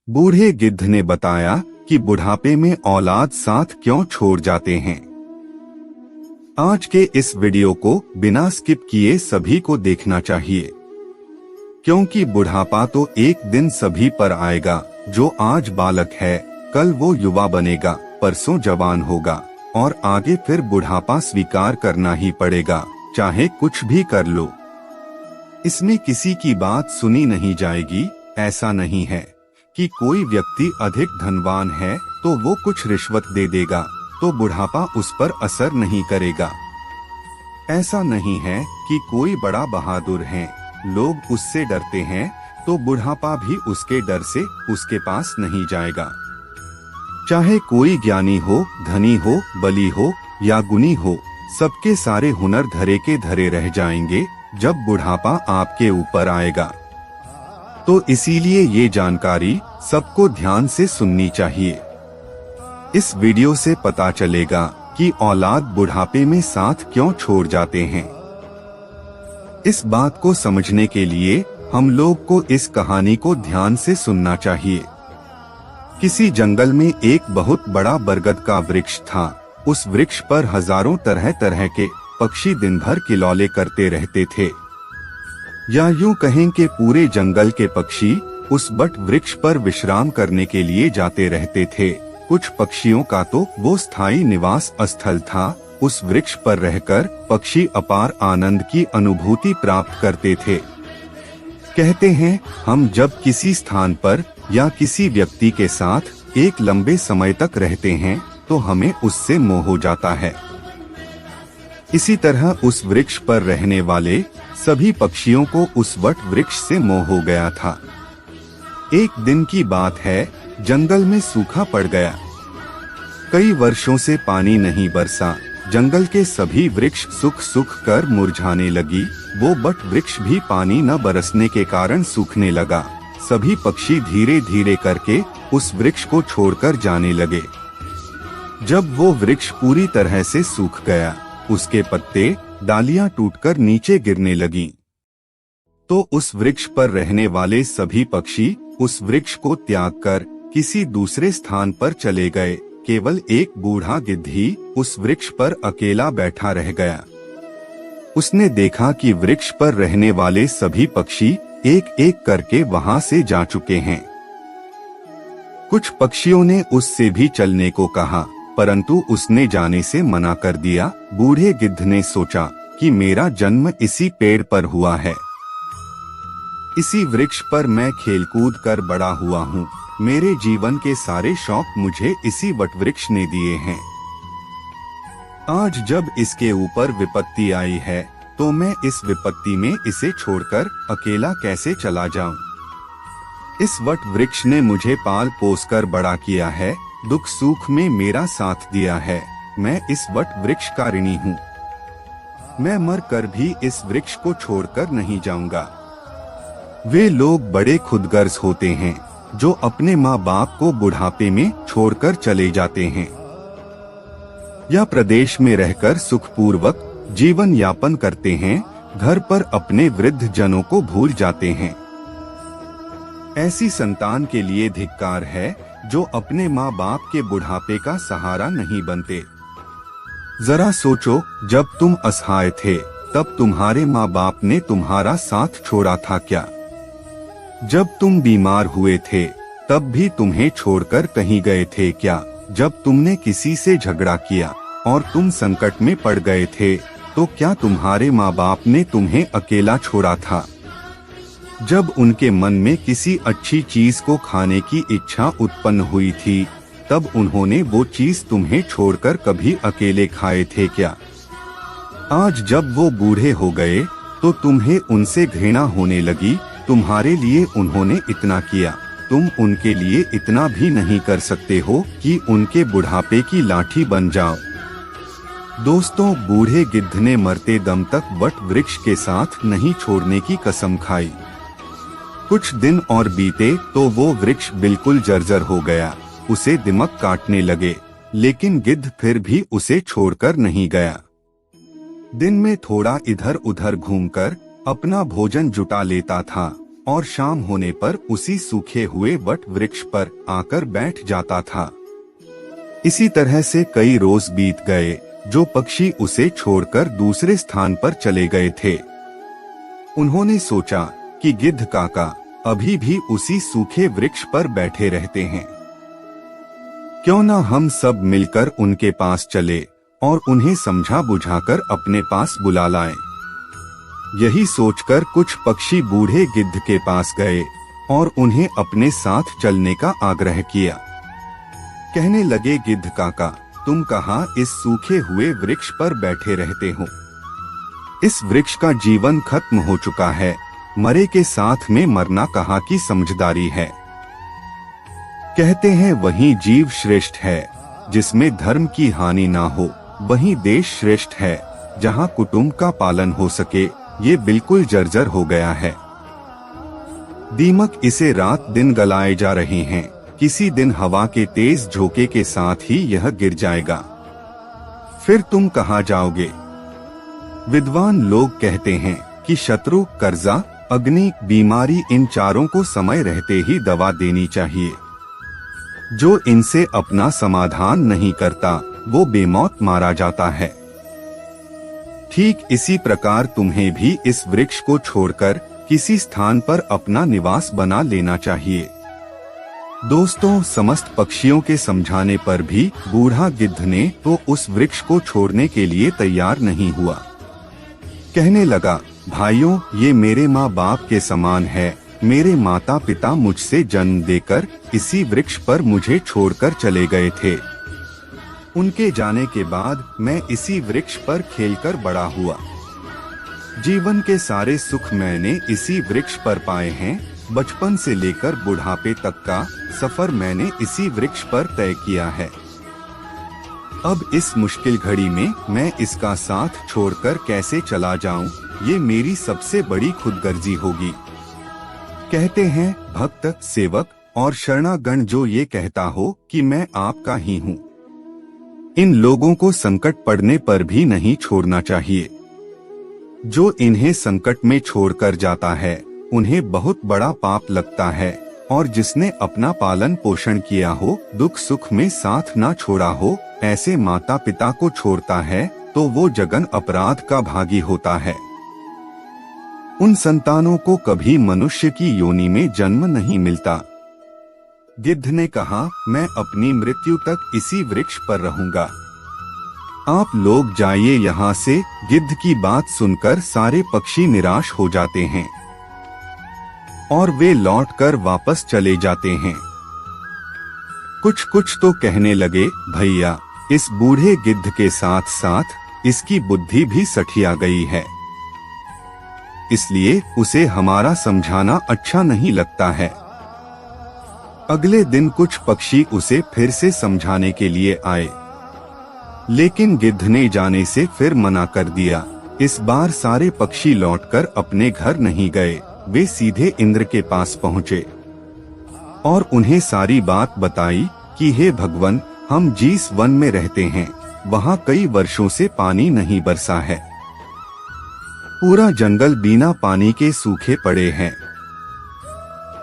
बूढ़े गिद्ध ने बताया कि बुढ़ापे में औलाद साथ क्यों छोड़ जाते हैं। आज के इस वीडियो को बिना स्किप किए सभी को देखना चाहिए, क्योंकि बुढ़ापा तो एक दिन सभी पर आएगा। जो आज बालक है कल वो युवा बनेगा, परसों जवान होगा और आगे फिर बुढ़ापा स्वीकार करना ही पड़ेगा, चाहे कुछ भी कर लो। इसमें किसी की बात सुनी नहीं जाएगी। ऐसा नहीं है कि कोई व्यक्ति अधिक धनवान है तो वो कुछ रिश्वत दे देगा तो बुढ़ापा उस पर असर नहीं करेगा। ऐसा नहीं है कि कोई बड़ा बहादुर है, लोग उससे डरते हैं तो बुढ़ापा भी उसके डर से उसके पास नहीं जाएगा। चाहे कोई ज्ञानी हो, धनी हो, बली हो या गुणी हो, सबके सारे हुनर धरे के धरे रह जाएंगे जब बुढ़ापा आपके ऊपर आएगा। तो इसीलिए ये जानकारी सबको ध्यान से सुननी चाहिए। इस वीडियो से पता चलेगा कि औलाद बुढ़ापे में साथ क्यों छोड़ जाते हैं। इस बात को समझने के लिए हम लोग को इस कहानी को ध्यान से सुनना चाहिए। किसी जंगल में एक बहुत बड़ा बरगद का वृक्ष था। उस वृक्ष पर हजारों तरह तरह के पक्षी दिन भर किलौले करते रहते थे, या यूं कहें कि पूरे जंगल के पक्षी उस बट वृक्ष पर विश्राम करने के लिए जाते रहते थे। कुछ पक्षियों का तो वो स्थायी निवास स्थल था। उस वृक्ष पर रहकर पक्षी अपार आनंद की अनुभूति प्राप्त करते थे। कहते हैं, हम जब किसी स्थान पर या किसी व्यक्ति के साथ एक लंबे समय तक रहते हैं तो हमें उससे मोह हो जाता है। इसी तरह उस वृक्ष पर रहने वाले सभी पक्षियों को उस वट वृक्ष से मोह हो गया था। एक दिन की बात है, जंगल में सूखा पड़ गया। कई वर्षों से पानी नहीं बरसा। जंगल के सभी वृक्ष सूख सूख कर मुरझाने लगी। वो बट वृक्ष भी पानी न बरसने के कारण सूखने लगा। सभी पक्षी धीरे धीरे करके उस वृक्ष को छोड़कर जाने लगे। जब वो वृक्ष पूरी तरह से सूख गया, उसके पत्ते डालियां टूटकर नीचे गिरने लगीं। तो उस वृक्ष पर रहने वाले सभी पक्षी उस वृक्ष को त्याग कर किसी दूसरे स्थान पर चले गए। केवल एक बूढ़ा गिद्ध ही उस वृक्ष पर अकेला बैठा रह गया। उसने देखा कि वृक्ष पर रहने वाले सभी पक्षी एक एक करके वहां से जा चुके हैं। कुछ पक्षियों ने उससे भी चलने को कहा, परंतु उसने जाने से मना कर दिया। बूढ़े गिद्ध ने सोचा कि मेरा जन्म इसी पेड़ पर हुआ है, इसी वृक्ष पर मैं खेलकूद कर बड़ा हुआ हूँ। मेरे जीवन के सारे शौक मुझे इसी वटवृक्ष ने दिए हैं। आज जब इसके ऊपर विपत्ति आई है तो मैं इस विपत्ति में इसे छोड़कर अकेला कैसे चला जाऊं? इस वट वृक्ष ने मुझे पाल पोस कर बड़ा किया है, दुख सुख में मेरा साथ दिया है। मैं इस वट वृक्ष का ऋणी हूँ। मैं मर कर भी इस वृक्ष को छोड़कर नहीं जाऊंगा। वे लोग बड़े खुदगर्ज होते हैं जो अपने माँ बाप को बुढ़ापे में छोड़कर चले जाते हैं या प्रदेश में रहकर सुखपूर्वक जीवन यापन करते हैं, घर पर अपने वृद्ध जनों को भूल जाते हैं। ऐसी संतान के लिए धिक्कार है जो अपने माँ बाप के बुढ़ापे का सहारा नहीं बनते। जरा सोचो, जब तुम असहाय थे तब तुम्हारे माँ बाप ने तुम्हारा साथ छोड़ा था क्या? जब तुम बीमार हुए थे तब भी तुम्हें छोड़कर कहीं गए थे क्या? जब तुमने किसी से झगड़ा किया और तुम संकट में पड़ गए थे तो क्या तुम्हारे माँ बाप ने तुम्हें अकेला छोड़ा था? जब उनके मन में किसी अच्छी चीज को खाने की इच्छा उत्पन्न हुई थी तब उन्होंने वो चीज तुम्हें छोड़कर कभी अकेले खाए थे क्या? आज जब वो बूढ़े हो गए तो तुम्हें उनसे घृणा होने लगी। तुम्हारे लिए उन्होंने इतना किया, तुम उनके लिए इतना भी नहीं कर सकते हो कि उनके बुढ़ापे की लाठी बन जाओ। दोस्तों, बूढ़े गिद्ध ने मरते दम तक वट वृक्ष के साथ नहीं छोड़ने की कसम खाई। कुछ दिन और बीते तो वो वृक्ष बिल्कुल जर्जर हो गया। उसे दिमक काटने लगे, लेकिन गिद्ध फिर भी उसे छोड़कर नहीं गया। दिन में थोड़ा इधर उधर घूमकर अपना भोजन जुटा लेता था। और शाम होने पर उसी सूखे हुए वट वृक्ष पर आकर बैठ जाता था। इसी तरह से कई रोज बीत गए जो पक्षी उसे छोड़कर दूसरे स्थान पर चले गए थे। उन्होंने सोचा कि गिद्ध काका अभी भी उसी सूखे वृक्ष पर बैठे रहते हैं, क्यों ना हम सब मिलकर उनके पास चले और उन्हें समझा बुझाकर अपने पास बुला लाएं। यही सोचकर कुछ पक्षी बूढ़े गिद्ध के पास गए और उन्हें अपने साथ चलने का आग्रह किया। कहने लगे, गिद्ध काका, तुम कहाँ इस सूखे हुए वृक्ष पर बैठे रहते हो? इस वृक्ष का जीवन खत्म हो चुका है, मरे के साथ में मरना कहाँ की समझदारी है। कहते हैं वही जीव श्रेष्ठ है जिसमें धर्म की हानि ना हो, वही देश श्रेष्ठ है जहाँ कुटुंब का पालन हो सके। ये बिल्कुल जर्जर हो गया है। दीमक इसे रात दिन गलाए जा रहे हैं, किसी दिन हवा के तेज झोंके के साथ ही यह गिर जाएगा। फिर तुम कहाँ जाओगे? विद्वान लोग कहते हैं कि शत्रु, कर्जा, अग्नि, बीमारी, इन चारों को समय रहते ही दवा देनी चाहिए। जो इनसे अपना समाधान नहीं करता वो बेमौत मारा जाता है। ठीक इसी प्रकार तुम्हें भी इस वृक्ष को छोड़कर किसी स्थान पर अपना निवास बना लेना चाहिए। दोस्तों, समस्त पक्षियों के समझाने पर भी बूढ़ा गिद्ध ने तो उस वृक्ष को छोड़ने के लिए तैयार नहीं हुआ। कहने लगा, भाइयों, ये मेरे माँ बाप के समान है। मेरे माता पिता मुझसे जन्म देकर इसी वृक्ष पर मुझे छोड़कर चले गए थे। उनके जाने के बाद मैं इसी वृक्ष पर खेलकर बड़ा हुआ। जीवन के सारे सुख मैंने इसी वृक्ष पर पाए हैं। बचपन से लेकर बुढ़ापे तक का सफर मैंने इसी वृक्ष पर तय किया है। अब इस मुश्किल घड़ी में मैं इसका साथ छोड़कर कैसे चला जाऊं, ये मेरी सबसे बड़ी खुदगर्जी होगी। कहते हैं, भक्त, सेवक और शरणागण जो ये कहता हो कि मैं आपका ही हूँ, इन लोगों को संकट पड़ने पर भी नहीं छोड़ना चाहिए। जो इन्हें संकट में छोड़कर जाता है उन्हें बहुत बड़ा पाप लगता है, और जिसने अपना पालन पोषण किया हो, दुख सुख में साथ ना छोड़ा हो, ऐसे माता पिता को छोड़ता है तो वो जघन अपराध का भागी होता है। उन संतानों को कभी मनुष्य की योनि में जन्म नहीं मिलता। गिद्ध ने कहा, मैं अपनी मृत्यु तक इसी वृक्ष पर रहूंगा। आप लोग जाइए यहाँ से। गिद्ध की बात सुनकर सारे पक्षी निराश हो जाते हैं और वे लौटकर वापस चले जाते हैं। कुछ कुछ तो कहने लगे, भैया, इस बूढ़े गिद्ध के साथ साथ इसकी बुद्धि भी सठिया गई है, इसलिए उसे हमारा समझाना अच्छा नहीं लगता है। अगले दिन कुछ पक्षी उसे फिर से समझाने के लिए आए, लेकिन गिद्ध ने जाने से फिर मना कर दिया। इस बार सारे पक्षी लौटकर अपने घर नहीं गए, वे सीधे इंद्र के पास पहुँचे और उन्हें सारी बात बताई कि हे भगवान, हम जिस वन में रहते हैं वहाँ कई वर्षों से पानी नहीं बरसा है। पूरा जंगल बिना पानी के सूखे पड़े हैं,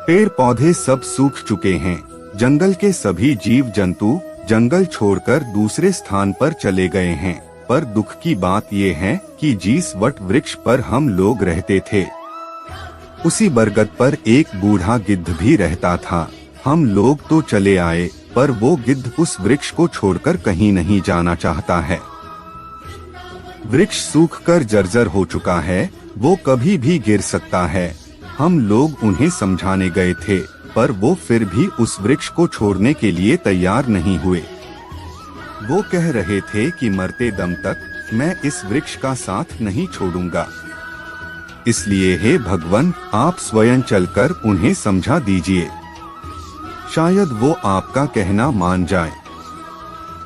पेड़ पौधे सब सूख चुके हैं। जंगल के सभी जीव जंतु जंगल छोड़कर दूसरे स्थान पर चले गए हैं। पर दुख की बात ये है कि जिस वट वृक्ष पर हम लोग रहते थे उसी बरगद पर एक बूढ़ा गिद्ध भी रहता था। हम लोग तो चले आए, पर वो गिद्ध उस वृक्ष को छोड़कर कहीं नहीं जाना चाहता है। वृक्ष सूखकर जर्जर हो चुका है, वो कभी भी गिर सकता है। हम लोग उन्हें समझाने गए थे, पर वो फिर भी उस वृक्ष को छोड़ने के लिए तैयार नहीं हुए। वो कह रहे थे कि मरते दम तक मैं इस वृक्ष का साथ नहीं छोड़ूंगा। इसलिए हे भगवान, आप स्वयं चलकर उन्हें समझा दीजिए, शायद वो आपका कहना मान जाए।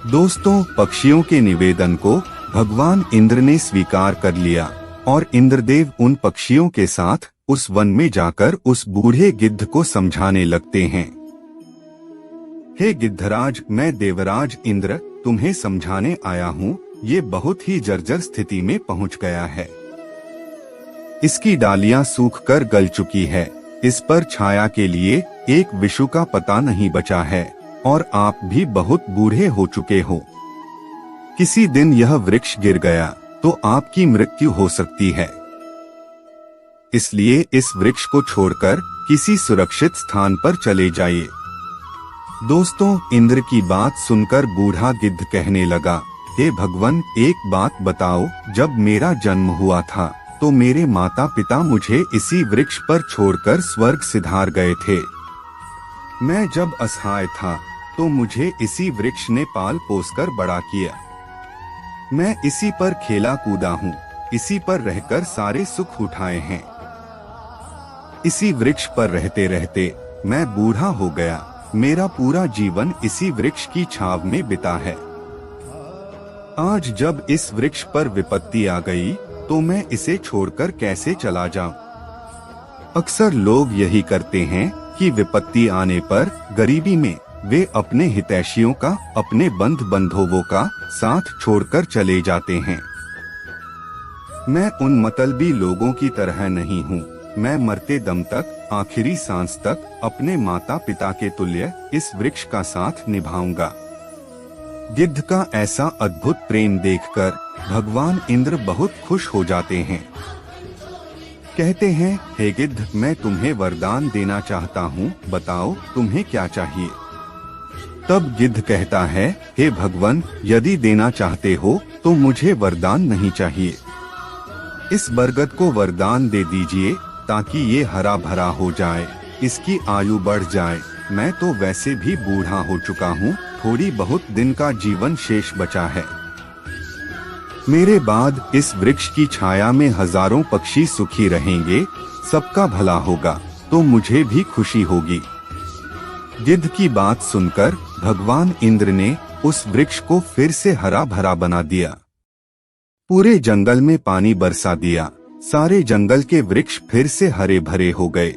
दोस्तों, पक्षियों के निवेदन को भगवान इंद्र ने स्वीकार कर लिया और इंद्रदेव उन पक्षियों के साथ उस वन में जाकर उस बूढ़े गिद्ध को समझाने लगते हैं। हे गिद्धराज, मैं देवराज इंद्र तुम्हें समझाने आया हूँ। ये बहुत ही जर्जर स्थिति में पहुँच गया है। इसकी डालियां सूखकर गल चुकी है, इस पर छाया के लिए एक विषु का पता नहीं बचा है और आप भी बहुत बूढ़े हो चुके हो। किसी दिन यह वृक्ष गिर गया तो आपकी मृत्यु हो सकती है, इसलिए इस वृक्ष को छोड़कर किसी सुरक्षित स्थान पर चले जाइए। दोस्तों, इंद्र की बात सुनकर बूढ़ा गिद्ध कहने लगा, हे भगवान, एक बात बताओ, जब मेरा जन्म हुआ था तो मेरे माता पिता मुझे इसी वृक्ष पर छोड़कर स्वर्ग सिधार गए थे। मैं जब असहाय था तो मुझे इसी वृक्ष ने पाल पोसकर बड़ा किया। मैं इसी पर खेला कूदा हूँ, इसी पर रहकर सारे सुख उठाए हैं। इसी वृक्ष पर रहते रहते मैं बूढ़ा हो गया। मेरा पूरा जीवन इसी वृक्ष की छाव में बिता है। आज जब इस वृक्ष पर विपत्ति आ गई तो मैं इसे छोड़कर कैसे चला जाऊं? अक्सर लोग यही करते हैं कि विपत्ति आने पर गरीबी में वे अपने हितैषियों का, अपने बंधु बांधवों का साथ छोड़कर चले जाते हैं। मैं उन मतलबी लोगों की तरह नहीं हूँ। मैं मरते दम तक, आखिरी सांस तक अपने माता पिता के तुल्य इस वृक्ष का साथ निभाऊंगा। गिद्ध का ऐसा अद्भुत प्रेम देखकर भगवान इंद्र बहुत खुश हो जाते हैं। कहते हैं, हे गिद्ध, मैं तुम्हें वरदान देना चाहता हूँ, बताओ तुम्हें क्या चाहिए। तब गिद्ध कहता है, हे भगवान, यदि देना चाहते हो तो मुझे वरदान नहीं चाहिए। इस बरगद को वरदान दे दीजिए ताकि ये हरा भरा हो जाए, इसकी आयु बढ़ जाए। मैं तो वैसे भी बूढ़ा हो चुका हूँ, थोड़ी बहुत दिन का जीवन शेष बचा है। मेरे बाद इस वृक्ष की छाया में हजारों पक्षी सुखी रहेंगे, सबका भला होगा तो मुझे भी खुशी होगी। गिद्ध की बात सुनकर भगवान इंद्र ने उस वृक्ष को फिर से हरा भरा बना दिया। पूरे जंगल में पानी बरसा दिया। सारे जंगल के वृक्ष फिर से हरे भरे हो गए।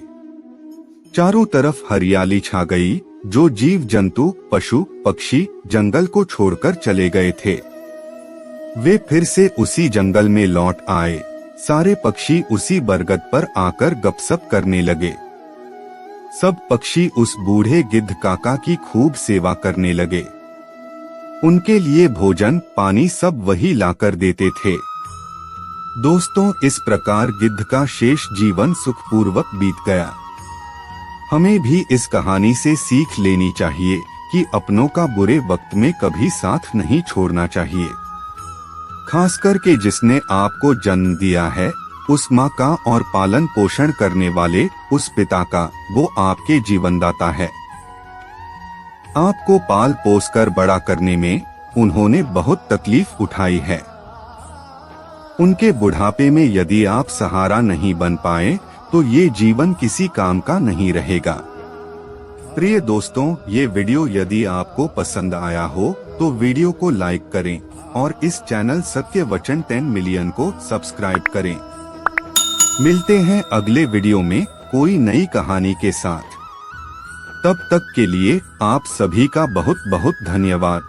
चारों तरफ हरियाली छा गई। जो जीव जंतु, पशु पक्षी जंगल को छोड़कर चले गए थे, वे फिर से उसी जंगल में लौट आए। सारे पक्षी उसी बरगद पर आकर गपशप करने लगे। सब पक्षी उस बूढ़े गिद्ध काका की खूब सेवा करने लगे। उनके लिए भोजन पानी सब वही लाकर देते थे। दोस्तों, इस प्रकार गिद्ध का शेष जीवन सुखपूर्वक बीत गया। हमें भी इस कहानी से सीख लेनी चाहिए कि अपनों का बुरे वक्त में कभी साथ नहीं छोड़ना चाहिए। खासकर के जिसने आपको जन्म दिया है, उस माँ का और पालन पोषण करने वाले उस पिता का, वो आपके जीवनदाता है। आपको पाल पोस कर बड़ा करने में उन्होंने बहुत तकलीफ उठाई है। उनके बुढ़ापे में यदि आप सहारा नहीं बन पाए तो ये जीवन किसी काम का नहीं रहेगा। प्रिय दोस्तों, ये वीडियो यदि आपको पसंद आया हो तो वीडियो को लाइक करें और इस चैनल सत्य वचन 10 मिलियन को सब्सक्राइब करें। मिलते हैं अगले वीडियो में कोई नई कहानी के साथ। तब तक के लिए आप सभी का बहुत बहुत धन्यवाद।